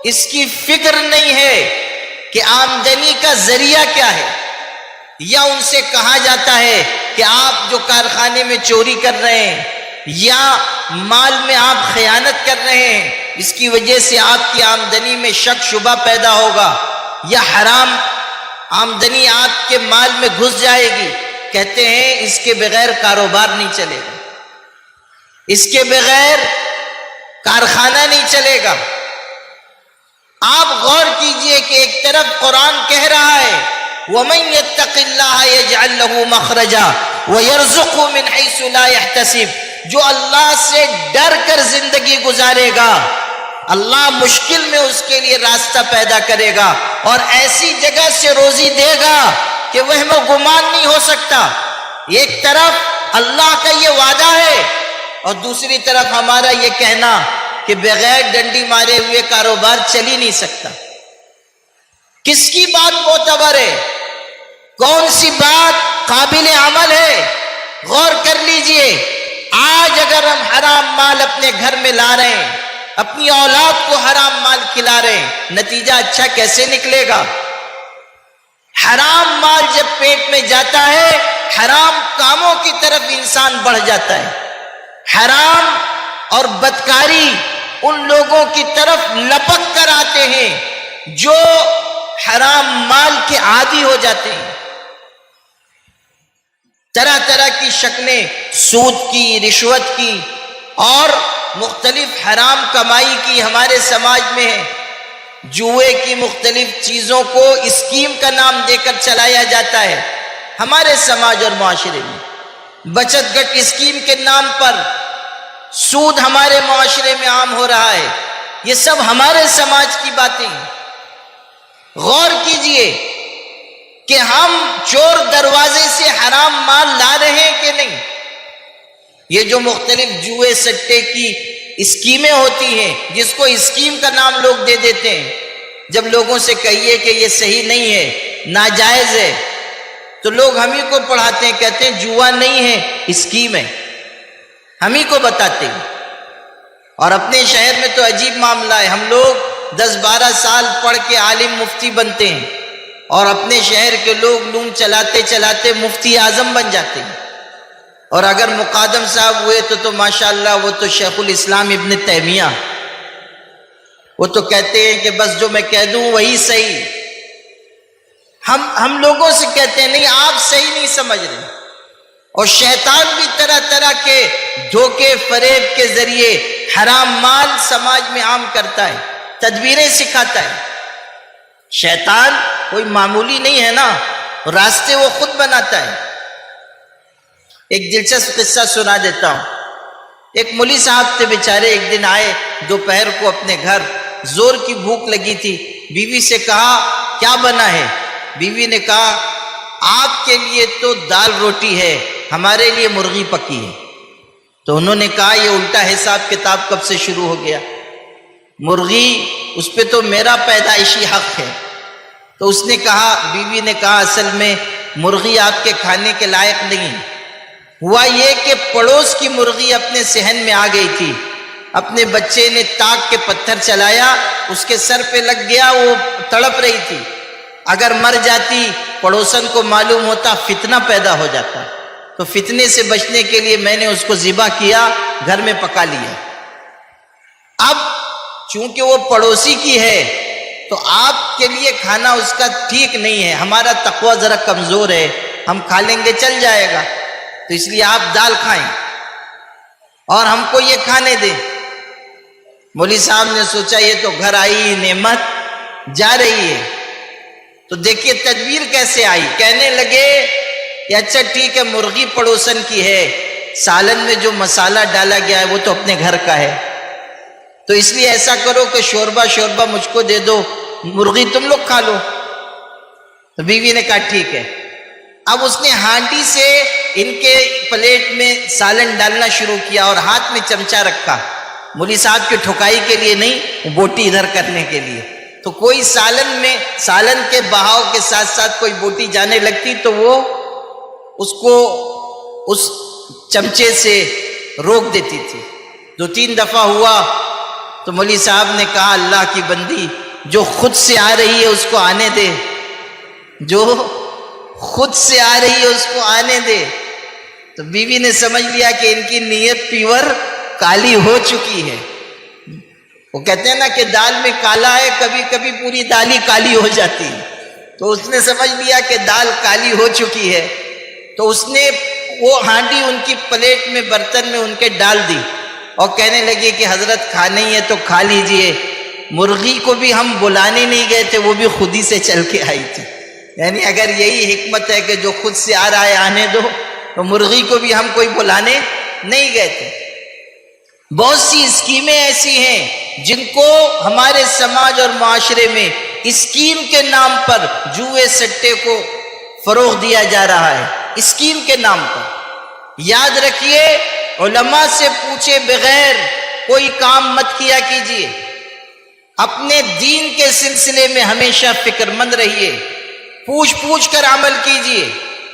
اس کی فکر نہیں ہے کہ آمدنی کا ذریعہ کیا ہے، یا ان سے کہا جاتا ہے کہ آپ جو کارخانے میں چوری کر رہے ہیں یا مال میں آپ خیانت کر رہے ہیں، اس کی وجہ سے آپ کی آمدنی میں شک شبہ پیدا ہوگا، یا حرام آمدنی آپ کے مال میں گھس جائے گی. کہتے ہیں اس کے بغیر کاروبار نہیں چلے گا، اس کے بغیر کارخانہ نہیں چلے گا. آپ غور کیجئے کہ ایک طرف قرآن کہہ رہا ہے وَمَن يَتَّقِ اللَّهَ يَجْعَلْ لَهُ مَخْرَجًا وَيَرْزُقْهُ مِنْ حَيْثُ لَا يَحْتَسِبُ. جو اللہ سے ڈر کر زندگی گزارے گا، اللہ مشکل میں اس کے لیے راستہ پیدا کرے گا اور ایسی جگہ سے روزی دے گا کہ وہم و گمان نہیں ہو سکتا۔ ایک طرف اللہ کا یہ وعدہ ہے اور دوسری طرف ہمارا یہ کہنا کہ بغیر ڈنڈی مارے ہوئے کاروبار چل ہی نہیں سکتا۔ کس کی بات معتبر ہے؟ کون سی بات قابل عمل ہے؟ غور کر لیجئے۔ آج اگر ہم حرام مال اپنے گھر میں لا رہے ہیں، اپنی اولاد کو حرام مال کھلا رہے ہیں، نتیجہ اچھا کیسے نکلے گا؟ حرام مال جب پیٹ میں جاتا ہے، حرام کاموں کی طرف انسان بڑھ جاتا ہے۔ حرام اور بدکاری ان لوگوں کی طرف لپک کر آتے ہیں جو حرام مال کے عادی ہو جاتے ہیں۔ طرح طرح کی شکلیں سود کی، رشوت کی اور مختلف حرام کمائی کی ہمارے سماج میں ہے۔ جوئے کی مختلف چیزوں کو اسکیم کا نام دے کر چلایا جاتا ہے ہمارے سماج اور معاشرے میں۔ بچت گٹ اسکیم کے نام پر سود ہمارے معاشرے میں عام ہو رہا ہے۔ یہ سب ہمارے سماج کی باتیں ہیں۔ غور کیجئے کہ ہم چور دروازے سے حرام مال لا رہے ہیں کہ نہیں۔ یہ جو مختلف جوئے سٹے کی اسکیمیں ہوتی ہیں، جس کو اسکیم کا نام لوگ دے دیتے ہیں، جب لوگوں سے کہیے کہ یہ صحیح نہیں ہے، ناجائز ہے، تو لوگ ہم ہی کو پڑھاتے ہیں، کہتے ہیں جوا نہیں ہے، اسکیم ہے، ہم ہی کو بتاتے ہیں۔ اور اپنے شہر میں تو عجیب معاملہ ہے، ہم لوگ 10-12 سال پڑھ کے عالم مفتی بنتے ہیں اور اپنے شہر کے لوگ لوم چلاتے چلاتے مفتی اعظم بن جاتے ہیں، اور اگر مقادم صاحب ہوئے تو ماشاءاللہ وہ تو شیخ الاسلام ابن تیمیہ، وہ تو کہتے ہیں کہ بس جو میں کہہ دوں وہی صحیح۔ ہم لوگوں سے کہتے ہیں نہیں، آپ صحیح نہیں سمجھ رہے۔ اور شیطان بھی طرح طرح کے دھوکے فریب کے ذریعے حرام مال سماج میں عام کرتا ہے، تدبیریں سکھاتا ہے۔ شیطان کوئی معمولی نہیں ہے نا، راستے وہ خود بناتا ہے۔ ایک دلچسپ قصہ سنا دیتا ہوں۔ ایک مولوی صاحب تھے بیچارے، ایک دن آئے دوپہر کو اپنے گھر، زور کی بھوک لگی تھی۔ بیوی سے کہا کیا بنا ہے؟ بیوی نے کہا آپ کے لیے تو دال روٹی ہے، ہمارے لیے مرغی پکی ہے۔ تو انہوں نے کہا یہ الٹا حساب کتاب کب سے شروع ہو گیا؟ مرغی اس پہ تو میرا پیدائشی حق ہے۔ تو اس نے کہا، بیوی نے کہا اصل میں مرغی آپ کے کھانے کے لائق نہیں۔ ہوا یہ کہ پڑوس کی مرغی اپنے صحن میں آ گئی تھی، اپنے بچے نے تاک کے پتھر چلایا، اس کے سر پہ لگ گیا، وہ تڑپ رہی تھی۔ اگر مر جاتی، پڑوسن کو معلوم ہوتا، فتنہ پیدا ہو جاتا۔ تو فتنے سے بچنے کے لیے میں نے اس کو ذبح کیا، گھر میں پکا لیا۔ اب چونکہ وہ پڑوسی کی ہے تو آپ کے لیے کھانا اس کا ٹھیک نہیں ہے، ہمارا تقوی ذرا کمزور ہے، ہم کھا لیں گے چل جائے گا، تو اس لیے آپ دال کھائیں اور ہم کو یہ کھانے دیں۔ مولوی صاحب نے سوچا یہ تو گھر آئی نعمت جا رہی ہے، تو دیکھیے تدبیر کیسے آئی۔ کہنے لگے کہ اچھا ٹھیک ہے، مرغی پڑوسن کی ہے، سالن میں جو مسالہ ڈالا گیا ہے وہ تو اپنے گھر کا ہے، تو اس لیے ایسا کرو کہ شوربہ مجھ کو دے دو، مرغی تم لوگ کھا لو۔ تو بیوی نے کہا ٹھیک ہے۔ اب اس نے ہانڈی سے ان کے پلیٹ میں سالن ڈالنا شروع کیا اور ہاتھ میں چمچہ رکھا، مولوی صاحب کی ٹھکائی کے لیے نہیں، بوٹی ادھر کرنے کے لیے۔ تو کوئی سالن کے بہاؤ کے ساتھ ساتھ کوئی بوٹی جانے لگتی تو وہ اس کو اس چمچے سے روک دیتی تھی۔ 2-3 دفعہ ہوا تو مولوی صاحب نے کہا اللہ کی بندی، جو خود سے آ رہی ہے اس کو آنے دے، جو خود سے آ رہی ہے اس کو آنے دے۔ تو بیوی نے سمجھ لیا کہ ان کی نیت پیور کالی ہو چکی ہے۔ وہ کہتے ہیں نا کہ دال میں کالا ہے، کبھی کبھی پوری دال ہی کالی ہو جاتی ہے، تو اس نے سمجھ لیا کہ دال کالی ہو چکی ہے۔ تو اس نے وہ ہانڈی ان کی پلیٹ میں، برتن میں ان کے ڈال دی اور کہنے لگی کہ حضرت کھانا ہی ہے تو کھا لیجئے۔ مرغی کو بھی ہم بلانے نہیں گئے تھے، وہ بھی خود ہی سے چل کے آئی تھی۔ یعنی اگر یہی حکمت ہے کہ جو خود سے آ رہا ہے آنے دو، تو مرغی کو بھی ہم کوئی بلانے نہیں گئے تھے۔ بہت سی اسکیمیں ایسی ہیں جن کو ہمارے سماج اور معاشرے میں اسکیم کے نام پر جوئے سٹے کو فروغ دیا جا رہا ہے، اسکیم کے نام پر۔ یاد رکھیے، علماء سے پوچھے بغیر کوئی کام مت کیا کیجیے، اپنے دین کے سلسلے میں ہمیشہ فکر مند رہیے، پوچھ کر عمل کیجیے۔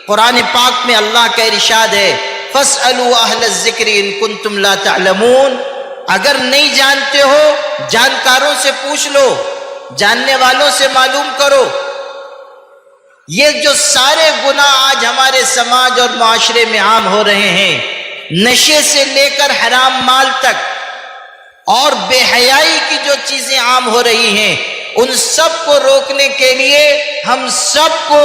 قرآن پاک میں اللہ کا ارشاد ہے، فَاسْأَلُوا أَهْلَ الذِّكْرِ إِن كُنتُمْ لَا تَعْلَمُونَ، اگر نہیں جانتے ہو جانکاروں سے پوچھ لو، جاننے والوں سے معلوم کرو۔ یہ جو سارے گناہ آج ہمارے سماج اور معاشرے میں عام ہو رہے ہیں، نشے سے لے کر حرام مال تک اور بے حیائی کی جو چیزیں عام ہو رہی ہیں، ان سب کو روکنے کے لیے ہم سب کو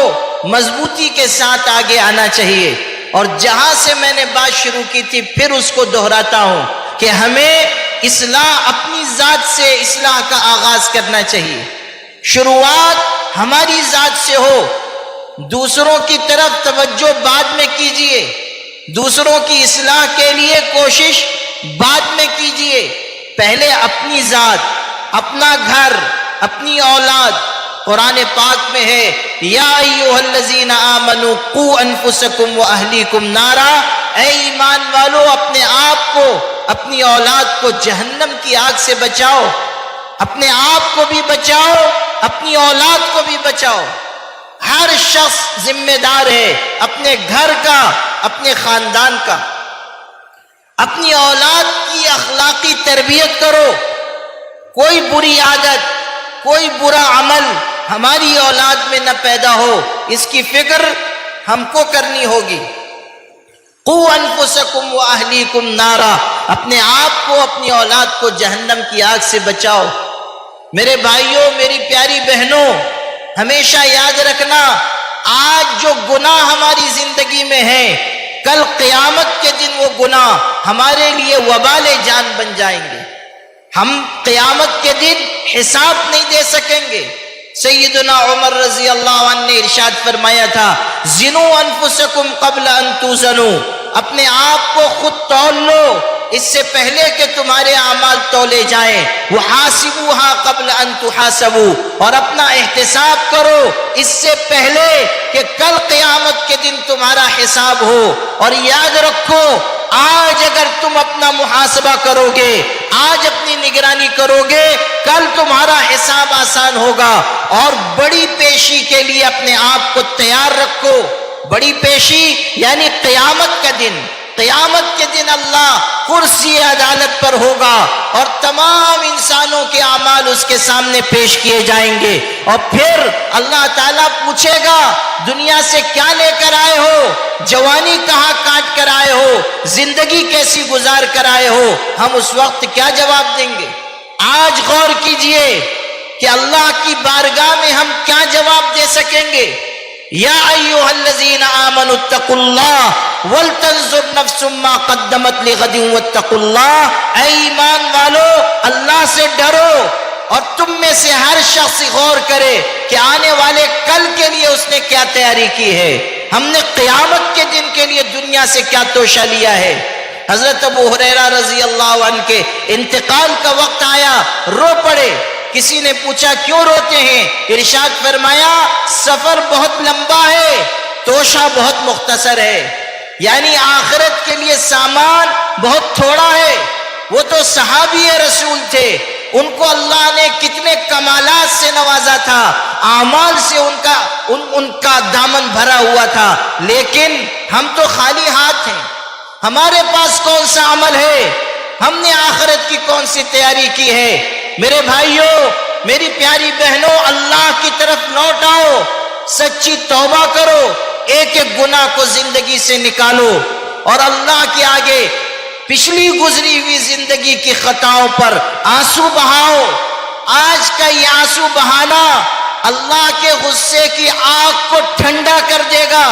مضبوطی کے ساتھ آگے آنا چاہیے۔ اور جہاں سے میں نے بات شروع کی تھی پھر اس کو دہراتا ہوں کہ ہمیں اصلاح، اپنی ذات سے اصلاح کا آغاز کرنا چاہیے۔ شروعات ہماری ذات سے ہو، دوسروں کی طرف توجہ بعد میں کیجیے، دوسروں کی اصلاح کے لیے کوشش بعد میں کیجیے۔ پہلے اپنی ذات، اپنا گھر، اپنی اولاد۔ قرآن پاک میں ہے، یا ایھا الذین آمنوا قوا انفسکم واہلیکم نارا، اے ایمان والو اپنے آپ کو، اپنی اولاد کو جہنم کی آگ سے بچاؤ، اپنے آپ کو بھی بچاؤ، اپنی اولاد کو بھی بچاؤ۔ ہر شخص ذمہ دار ہے اپنے گھر کا، اپنے خاندان کا۔ اپنی اولاد کی اخلاقی تربیت کرو، کوئی بری عادت، کوئی برا عمل ہماری اولاد میں نہ پیدا ہو، اس کی فکر ہم کو کرنی ہوگی۔ قوا انفسکم واہلیکم نارا، اپنے آپ کو، اپنی اولاد کو جہنم کی آگ سے بچاؤ۔ میرے بھائیوں، میری پیاری بہنوں، ہمیشہ یاد رکھنا، آج جو گناہ ہماری زندگی میں ہیں، کل قیامت کے دن وہ گناہ ہمارے لیے وبال جان بن جائیں گے۔ ہم قیامت کے دن حساب نہیں دے سکیں گے۔ سیدنا عمر رضی اللہ عنہ نے ارشاد فرمایا تھا، زنوا انفسکم قبل ان توزنوا، اپنے آپ کو خود تول لو اس سے پہلے کہ تمہارے اعمال تولے جائیں۔ وحاسبوها قبل ان تحاسبوا، اور اپنا احتساب کرو اس سے پہلے کہ کل قیامت کے دن تمہارا حساب ہو۔ اور یاد رکھو، آج اگر تم اپنا محاسبہ کرو گے، آج اپنی نگرانی کرو گے، کل تمہارا حساب آسان ہوگا۔ اور بڑی پیشی کے لیے اپنے آپ کو تیار رکھو۔ بڑی پیشی یعنی قیامت کا دن۔ قیامت کے دن اللہ کرسی عدالت پر ہوگا اور تمام انسانوں کے اعمال اس کے سامنے پیش کیے جائیں گے، اور پھر اللہ تعالیٰ پوچھے گا، دنیا سے کیا لے کر آئے ہو؟ جوانی کہاں کاٹ کر آئے ہو؟ زندگی کیسی گزار کر آئے ہو؟ ہم اس وقت کیا جواب دیں گے؟ آج غور کیجئے کہ اللہ کی بارگاہ میں ہم کیا جواب دے سکیں گے۔ یا ایھا الذین آمنوا اتقوا اللہ ولتنظر نفس ما قدمت لغد واتقوا اللہ، اے ایمان والو اللہ سے ڈرو، اور تم میں سے ہر شخص غور کرے کہ آنے والے کل کے لیے اس نے کیا تیاری کی ہے، ہم نے قیامت کے دن کے لیے دنیا سے کیا توشہ لیا ہے۔ حضرت ابو ہریرہ رضی اللہ عنہ کے انتقال کا وقت آیا، رو پڑے۔ کسی نے پوچھا کیوں روتے ہیں؟ ارشاد فرمایا، سفر بہت لمبا ہے، توشہ بہت مختصر ہے، یعنی آخرت کے لیے سامان بہت تھوڑا ہے۔ وہ تو صحابی رسول تھے، ان کو اللہ نے کتنے کمالات سے نوازا تھا، اعمال سے ان کا دامن بھرا ہوا تھا، لیکن ہم تو خالی ہاتھ ہیں۔ ہمارے پاس کون سا عمل ہے؟ ہم نے آخرت کی کون سی تیاری کی ہے؟ میرے بھائیوں، میری پیاری بہنوں، اللہ کی طرف لوٹ آؤ، سچی توبہ کرو، ایک ایک گناہ کو زندگی سے نکالو، اور اللہ کے آگے پچھلی گزری ہوئی زندگی کی خطاؤں پر آنسو بہاؤ۔ آج کا یہ آنسو بہانا اللہ کے غصے کی آگ کو ٹھنڈا کر دے گا۔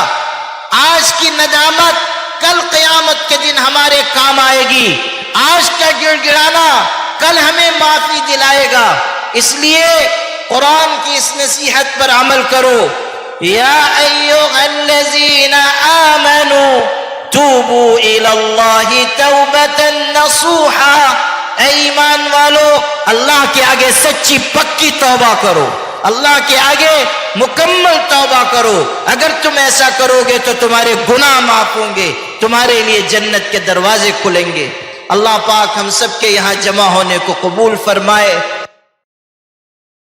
آج کی ندامت کل قیامت کے دن ہمارے کام آئے گی۔ آج کا گڑ گڑانا کل ہمیں معافی دلائے گا۔ اس لیے قرآن کی اس نصیحت پر عمل کرو، یا ایھا الذین آمنوا توبوا الی اللہ توبۃ نصوحا، اے ایمان والو اللہ کے آگے سچی پکی توبہ کرو، اللہ کے آگے مکمل توبہ کرو. اگر تم ایسا کرو گے تو تمہارے گناہ معاف ہوں گے، تمہارے لیے جنت کے دروازے کھلیں گے. اللہ پاک ہم سب کے یہاں جمع ہونے کو قبول فرمائے.